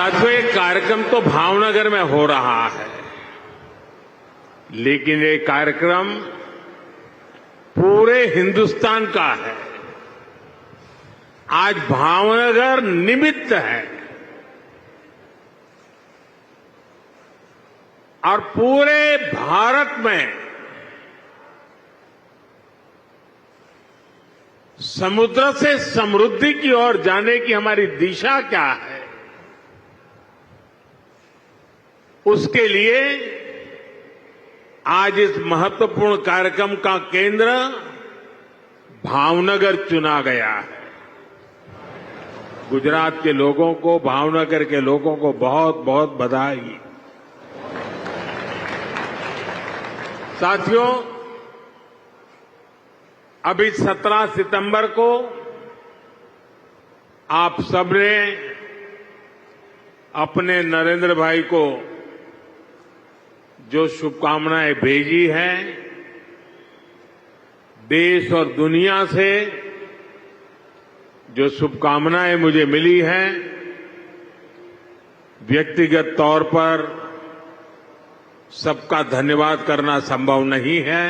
साथियों, ये कार्यक्रम तो भावनगर में हो रहा है, लेकिन ये कार्यक्रम पूरे हिंदुस्तान का है। आज भावनगर निमित्त है और पूरे भारत में समुद्र से समृद्धि की ओर जाने की हमारी दिशा क्या है, उसके लिए आज इस महत्वपूर्ण कार्यक्रम का केंद्र भावनगर चुना गया है। गुजरात के लोगों को, भावनगर के लोगों को बहुत बहुत बधाई। साथियों, अभी 17 सितंबर को आप सबने अपने नरेंद्र भाई को जो शुभकामनाएं भेजी हैं, देश और दुनिया से जो शुभकामनाएं मुझे मिली हैं, व्यक्तिगत तौर पर सबका धन्यवाद करना संभव नहीं है,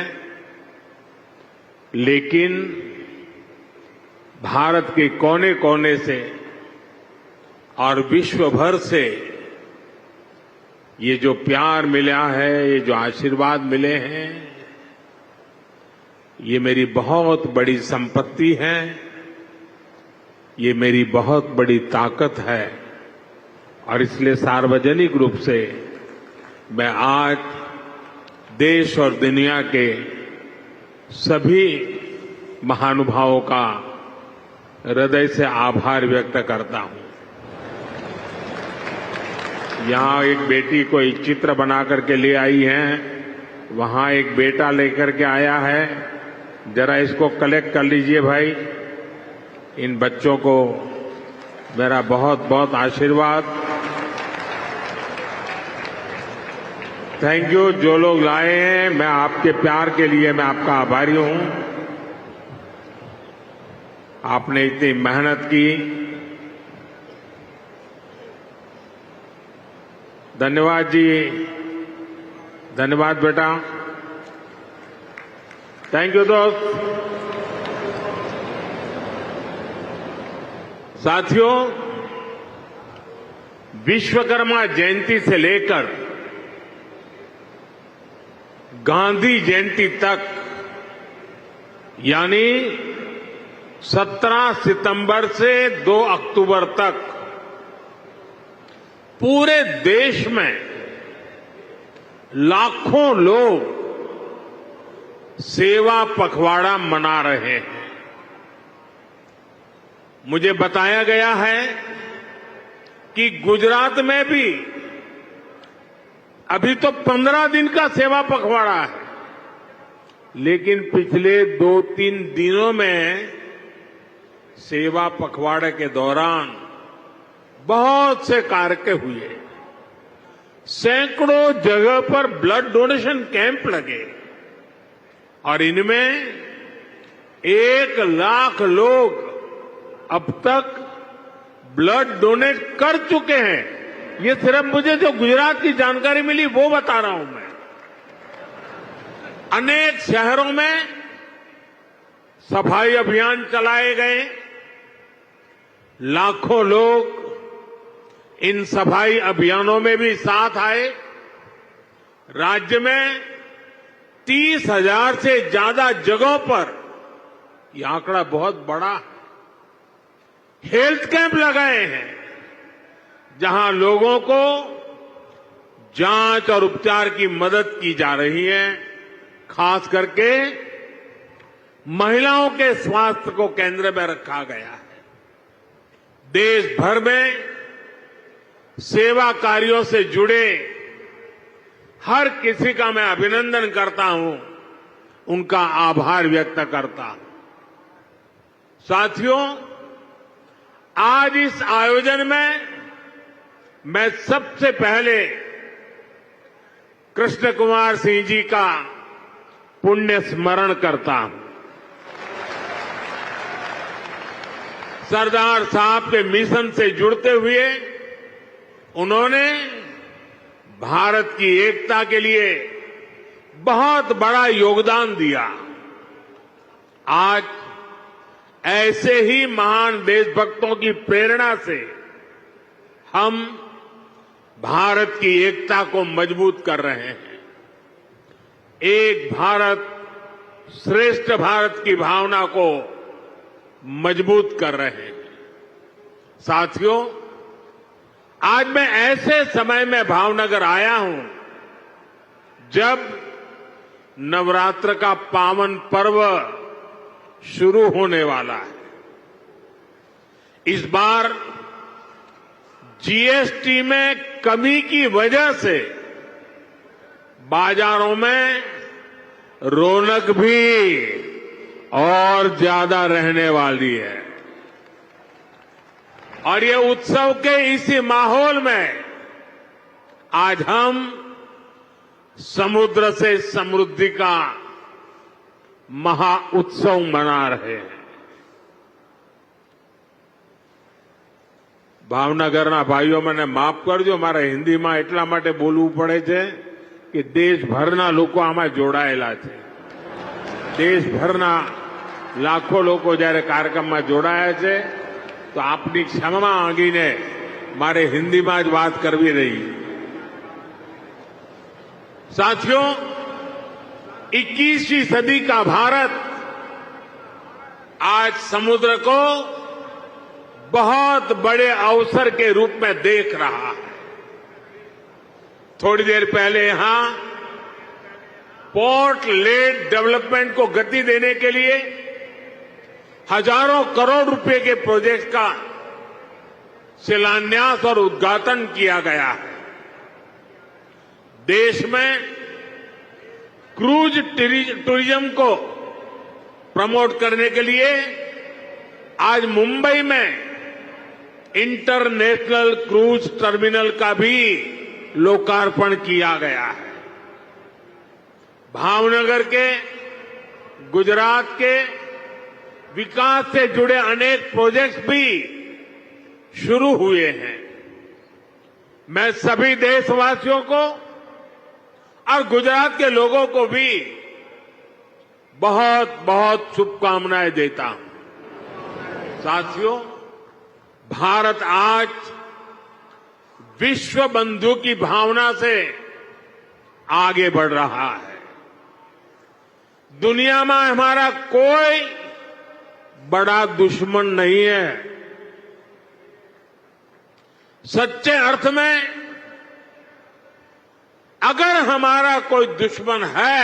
लेकिन भारत के कोने कोने से और विश्व भर से ये जो प्यार मिला है, ये जो आशीर्वाद मिले हैं, ये मेरी बहुत बड़ी संपत्ति है, ये मेरी बहुत बड़ी ताकत है। और इसलिए सार्वजनिक रूप से मैं आज देश और दुनिया के सभी महानुभावों का हृदय से आभार व्यक्त करता हूं। यहां एक बेटी कोई चित्र बना करके ले आई है, वहां एक बेटा लेकर के आया है। जरा इसको कलेक्ट कर लीजिए भाई। इन बच्चों को मेरा बहुत बहुत आशीर्वाद। Thank you. जो लोग लाए हैं, मैं आपके प्यार के लिए मैं आपका आभारी हूं। आपने इतनी मेहनत की, धन्यवाद जी, धन्यवाद बेटा। थैंक यू दोस्त। साथियों, विश्वकर्मा जयंती से लेकर गांधी जयंती तक, यानी 17 सितंबर से 2 अक्टूबर तक पूरे देश में लाखों लोग सेवा पखवाड़ा मना रहे हैं। मुझे बताया गया है कि गुजरात में भी अभी तो 15 दिन का सेवा पखवाड़ा है, लेकिन पिछले 2-3 दिनों में सेवा पखवाड़े के दौरान बहुत से कार्य हुए। सैकड़ों जगह पर ब्लड डोनेशन कैंप लगे और इनमें 1 लाख लोग अब तक ब्लड डोनेट कर चुके हैं। ये सिर्फ मुझे जो गुजरात की जानकारी मिली वो बता रहा हूं मैं। अनेक शहरों में सफाई अभियान चलाए गए। लाखों लोग इन सफाई अभियानों में भी साथ आए। राज्य में 30,000 से ज्यादा जगहों पर, यह आंकड़ा बहुत बड़ा है, हेल्थ कैंप लगाए हैं, जहां लोगों को जांच और उपचार की मदद की जा रही है। खास करके महिलाओं के स्वास्थ्य को केंद्र में रखा गया है। देश भर में सेवा कार्यों से जुड़े हर किसी का मैं अभिनंदन करता हूं, उनका आभार व्यक्त करता हूं। साथियों, आज इस आयोजन में मैं सबसे पहले कृष्ण कुमार सिंह जी का पुण्य स्मरण करता हूं। सरदार साहब के मिशन से जुड़ते हुए उन्होंने भारत की एकता के लिए बहुत बड़ा योगदान दिया। आज ऐसे ही महान देशभक्तों की प्रेरणा से हम भारत की एकता को मजबूत कर रहे हैं। एक भारत श्रेष्ठ भारत की भावना को मजबूत कर रहे हैं। साथियों, आज मैं ऐसे समय में भावनगर आया हूं जब नवरात्र का पावन पर्व शुरू होने वाला है। इस बार जीएसटी में कमी की वजह से बाजारों में रौनक भी और ज्यादा रहने वाली है। और ये उत्सव के इसी माहौल में आज हम समुद्र से समृद्धि का महा उत्सव मना रहे हैं। ભાવનગરના ભાઈઓ મને માફ કરજો, મારે હિન્દીમાં એટલા માટે બોલવું પડે છે કે દેશભરના લોકો આમાં જોડાયેલા છે। દેશભરના લાખો લોકો જ્યારે કાર્યક્રમમાં જોડાયા છે તો આપની ક્ષમા માંગીને મારે હિન્દીમાં જ વાત કરવી રહી। साथियों, 21वीं सदी का भारत आज समुद्र को बहुत बड़े अवसर के रूप में देख रहा है। थोड़ी देर पहले यहां पोर्ट लेड डेवलपमेंट को गति देने के लिए हजारों करोड़ रुपए के प्रोजेक्ट का शिलान्यास और उद्घाटन किया गया है। देश में क्रूज टूरिज्म को प्रमोट करने के लिए आज मुंबई में इंटरनेशनल क्रूज टर्मिनल का भी लोकार्पण किया गया है। भावनगर के, गुजरात के विकास से जुड़े अनेक प्रोजेक्ट्स भी शुरू हुए हैं। मैं सभी देशवासियों को और गुजरात के लोगों को भी बहुत बहुत शुभकामनाएं देता हूं। साथियों, भारत आज विश्व बंधु की भावना से आगे बढ़ रहा है। दुनिया में हमारा कोई बड़ा दुश्मन नहीं है। सच्चे अर्थ में अगर हमारा कोई दुश्मन है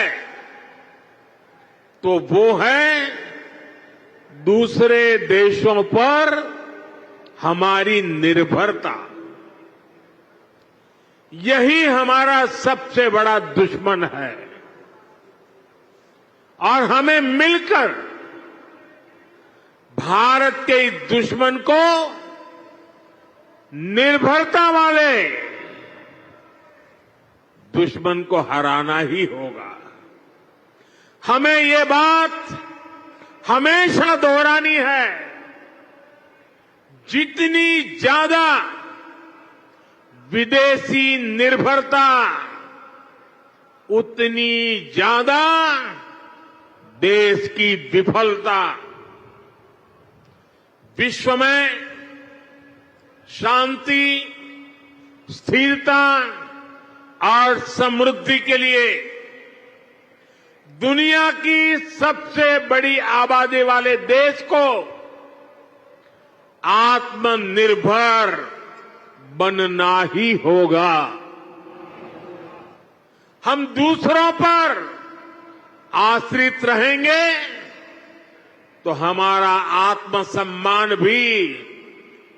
तो वो है दूसरे देशों पर हमारी निर्भरता। यही हमारा सबसे बड़ा दुश्मन है और हमें मिलकर भारत के इस दुश्मन को निर्भरता वाले दुश्मन को हराना ही होगा। हमें ये बात हमेशा दोहरानी है, जितनी ज्यादा विदेशी निर्भरता उतनी ज्यादा देश की विफलता। विश्व में शांति, स्थिरता और समृद्धि के लिए दुनिया की सबसे बड़ी आबादी वाले देश को आत्मनिर्भर बनना ही होगा। हम दूसरों पर आश्रित रहेंगे तो हमारा आत्मसम्मान भी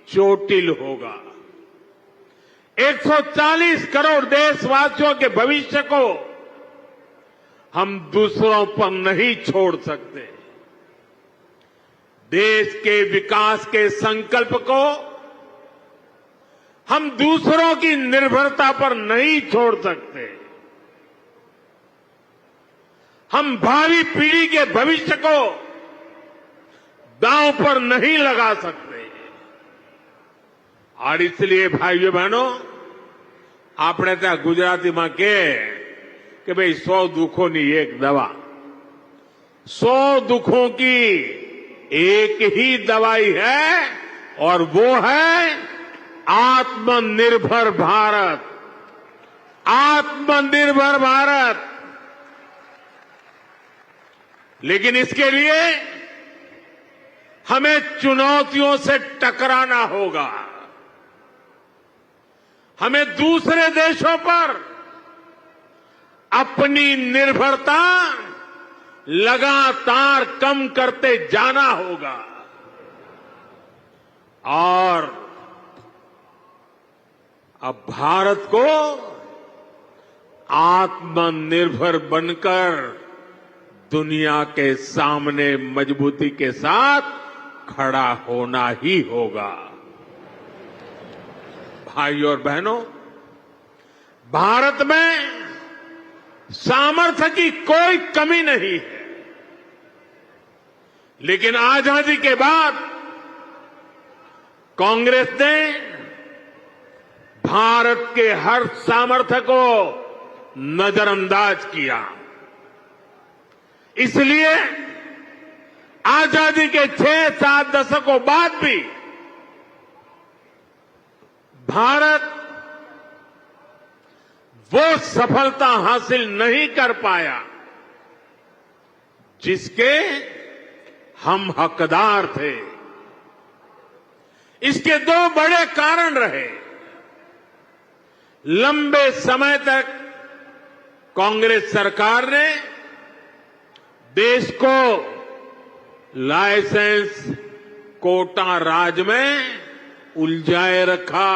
चोटिल होगा। 140 करोड़ देशवासियों के भविष्य को हम दूसरों पर नहीं छोड़ सकते। देश के विकास के संकल्प को हम दूसरों की निर्भरता पर नहीं छोड़ सकते। हम भावी पीढ़ी के भविष्य को दांव पर नहीं लगा सकते। और इसलिए भाइयों बहनों, આપણે ત્યાં ગુજરાતીમાં કહે કે ભાઈ 100 દુઃખોની એક દવા, 100 दुखों की एक ही दवाई है और वो है आत्मनिर्भर भारत। आत्मनिर्भर भारत। लेकिन इसके लिए हमें चुनौतियों से टकराना होगा। हमें दूसरे देशों पर अपनी निर्भरता लगातार कम करते जाना होगा और अब भारत को आत्मनिर्भर बनकर दुनिया के सामने मजबूती के साथ खड़ा होना ही होगा। भाइयों और बहनों, भारत में सामर्थ्य की कोई कमी नहीं है, लेकिन आजादी के बाद कांग्रेस ने भारत के हर सामर्थ्य को नजरअंदाज किया। इसलिए आजादी के 6-7 दशकों बाद भी भारत वो सफलता हासिल नहीं कर पाया जिसके हम हकदार थे। इसके 2 बड़े कारण रहे। लंबे समय तक कांग्रेस सरकार ने देश को लाइसेंस कोटा राज में उलझाए रखा,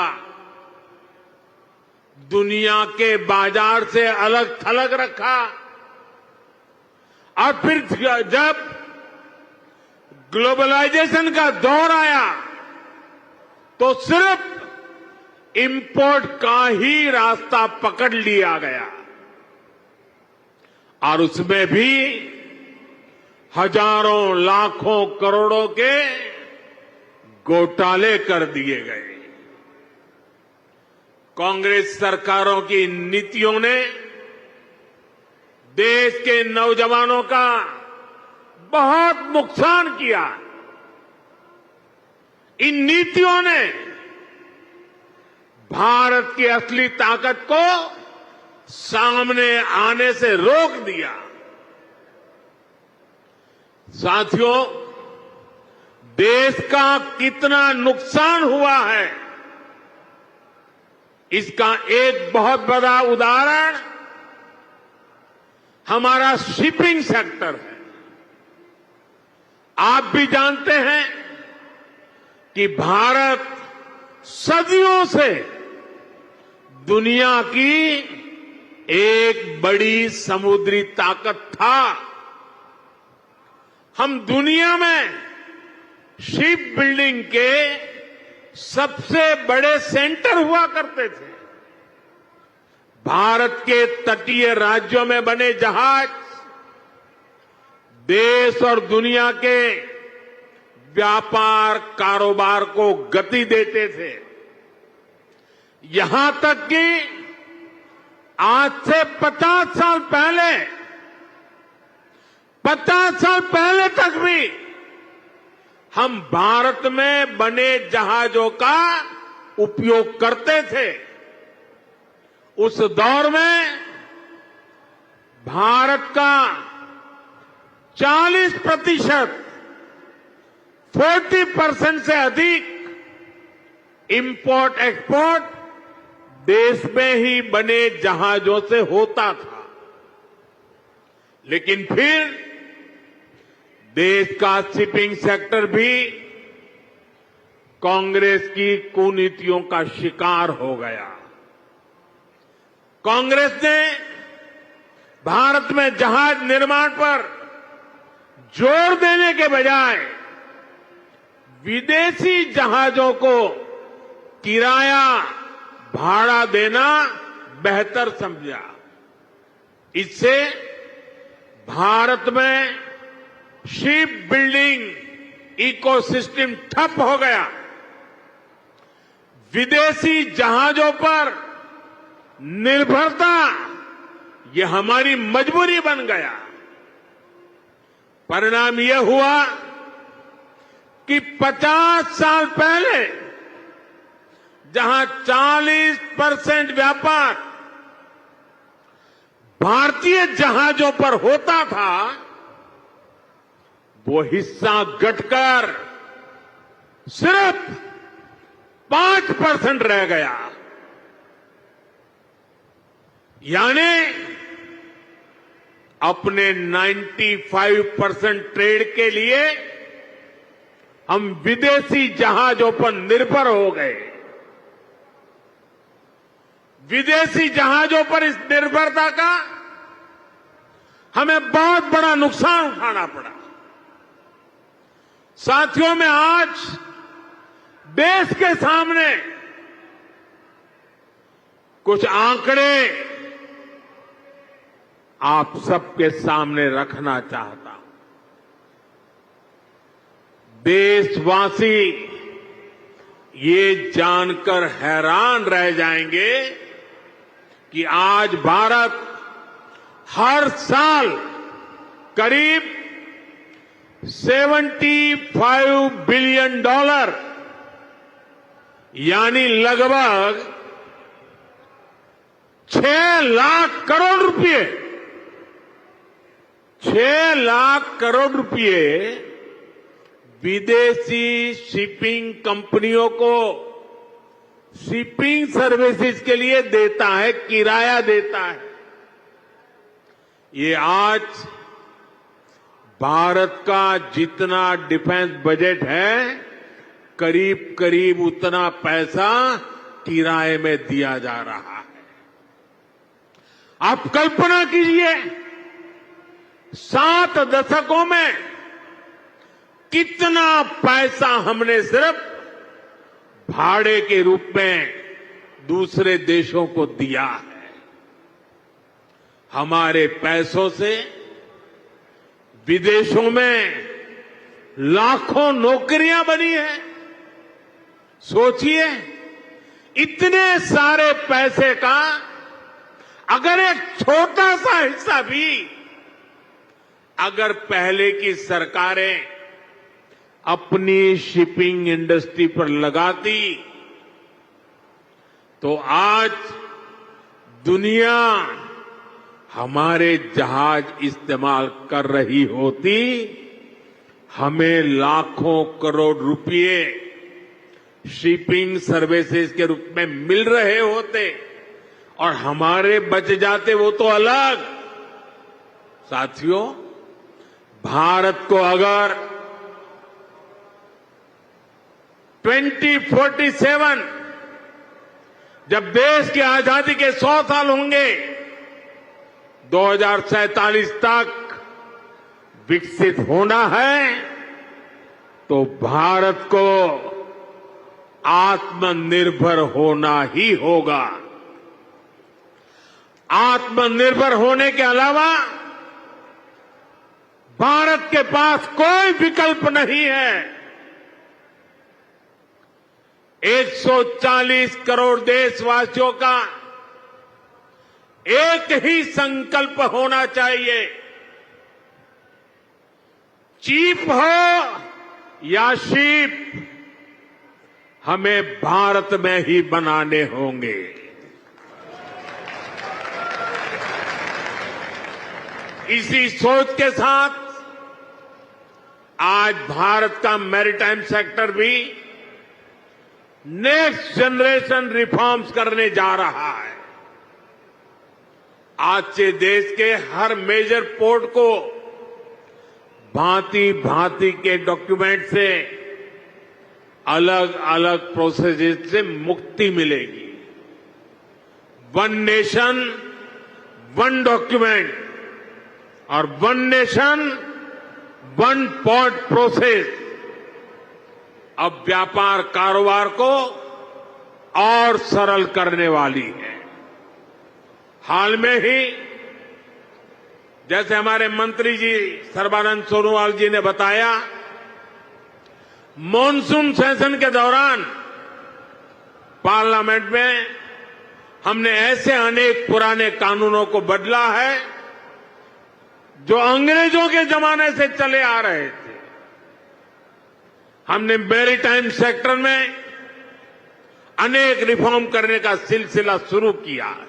दुनिया के बाजार से अलग थलग रखा और फिर जब ग्लोबलाइजेशन का दौर आया तो सिर्फ इंपोर्ट का ही रास्ता पकड़ लिया गया और उसमें भी हजारों लाखों करोड़ों के घोटाले कर दिए गए। कांग्रेस सरकारों की नीतियों ने देश के नौजवानों का बहुत नुकसान किया। इन नीतियों ने भारत की असली ताकत को सामने आने से रोक दिया। साथियों, देश का कितना नुकसान हुआ है, इसका एक बहुत बड़ा उदाहरण हमारा शिपिंग सेक्टर है। आप भी जानते हैं कि भारत सदियों से दुनिया की एक बड़ी समुद्री ताकत था। हम दुनिया में शिप बिल्डिंग के सबसे बड़े सेंटर हुआ करते थे। भारत के तटीय राज्यों में बने जहाज देश और दुनिया के व्यापार कारोबार को गति देते थे। यहां तक कि आज से 50 साल पहले तक भी हम भारत में बने जहाजों का उपयोग करते थे। उस दौर में भारत का 40% 40% से अधिक इंपोर्ट एक्सपोर्ट देश में ही बने जहाजों से होता था। लेकिन फिर देश का शिपिंग सेक्टर भी कांग्रेस की कुनीतियों का शिकार हो गया। कांग्रेस ने भारत में जहाज निर्माण पर जोर देने के बजाय विदेशी जहाजों को किराया भाड़ा देना बेहतर समझा। इससे भारत में शिप बिल्डिंग इकोसिस्टम ठप हो गया। विदेशी जहाजों पर निर्भरता ये हमारी मजबूरी बन गया। परिणाम यह हुआ कि 50 साल पहले जहां 40% व्यापार भारतीय जहाजों पर होता था, वो हिस्सा घटकर सिर्फ 5% रह गया। यानी अपने 95% ट्रेड के लिए हम विदेशी जहाजों पर निर्भर हो गए। विदेशी जहाजों पर इस निर्भरता का हमें बहुत बड़ा नुकसान उठाना पड़ा। साथियों, में आज देश के सामने कुछ आंकड़े आप सबके सामने रखना चाहता हूं। देशवासी ये जानकर हैरान रह जाएंगे कि आज भारत हर साल करीब $75 बिलियन यानी लगभग 6 लाख करोड़ रुपए 6 लाख करोड़ रुपए विदेशी शिपिंग कंपनियों को शिपिंग सर्विसेज के लिए देता है, किराया देता है। ये आज भारत का जितना डिफेंस बजट है, करीब करीब उतना पैसा किराए में दिया जा रहा है। आप कल्पना कीजिए, 7 दशकों में कितना पैसा हमने सिर्फ भाड़े के रूप में दूसरे देशों को दिया है। हमारे पैसों से विदेशों में लाखों नौकरियां बनी हैं। सोचिए, इतने सारे पैसे का अगर एक छोटा सा हिस्सा भी अगर पहले की सरकारें अपनी शिपिंग इंडस्ट्री पर लगाती, तो आज दुनिया हमारे जहाज इस्तेमाल कर रही होती, हमें लाखों करोड़ रुपए शिपिंग सर्विसेज के रूप में मिल रहे होते और हमारे बच जाते वो तो अलग। साथियों, भारत को अगर 2047 जब देश की आजादी के 100 साल होंगे, 2047 तक विकसित होना है, तो भारत को आत्मनिर्भर होना ही होगा। आत्मनिर्भर होने के अलावा भारत के पास कोई विकल्प नहीं है। 140 करोड़ देशवासियों का एक ही संकल्प होना चाहिए, चीप हो या शीप, हमें भारत में ही बनाने होंगे। इसी सोच के साथ आज भारत का मैरीटाइम सेक्टर भी नेक्स्ट जनरेशन रिफॉर्म्स करने जा रहा है। आज से देश के हर मेजर पोर्ट को भांति भांति के डॉक्यूमेंट से, अलग अलग प्रोसेसेस से मुक्ति मिलेगी। वन नेशन वन डॉक्यूमेंट और one nation one port process अब व्यापार कारोबार को और सरल करने वाली है। हाल में ही जैसे हमारे मंत्री जी सर्बानंद सोनोवाल जी ने बताया, मॉनसून सेशन के दौरान पार्लियामेंट में हमने ऐसे अनेक पुराने कानूनों को बदला है जो अंग्रेजों के जमाने से चले आ रहे थे। हमने मैरीटाइम सेक्टर में अनेक रिफॉर्म करने का सिलसिला शुरू किया है।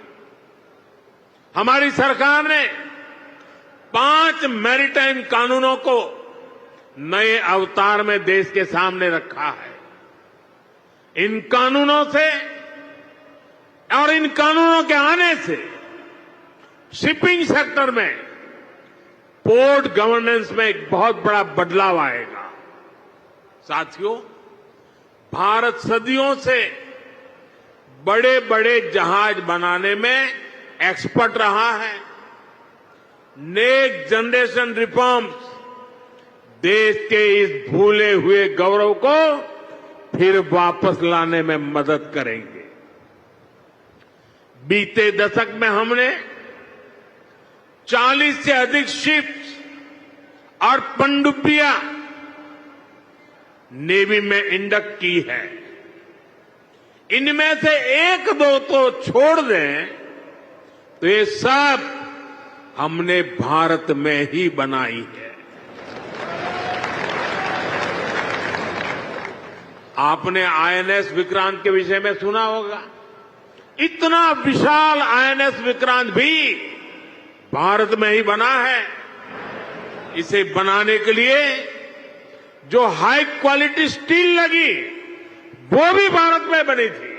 हमारी सरकार ने 5 मैरीटाइम कानूनों को नए अवतार में देश के सामने रखा है। इन कानूनों से और इन कानूनों के आने से शिपिंग सेक्टर में पोर्ट गवर्नेंस में एक बहुत बड़ा बदलाव आएगा। साथियों, भारत सदियों से बड़े बड़े जहाज बनाने में एक्सपर्ट रहा है। नेक्स्ट जनरेशन रिफॉर्म्स देश के इस भूले हुए गौरव को फिर वापस लाने में मदद करेंगे। बीते दशक में हमने 40 से अधिक शिप्स और पनडुब्बियां नेवी में इंडक्ट की है। इनमें से 1-2 तो छोड़ दें तो ये सब हमने भारत में ही बनाई है। आपने आईएनएस विक्रांत के विषय में सुना होगा। इतना विशाल आईएनएस विक्रांत भी भारत में ही बना है। इसे बनाने के लिए जो हाई क्वालिटी स्टील लगी वो भी भारत में बनी थी।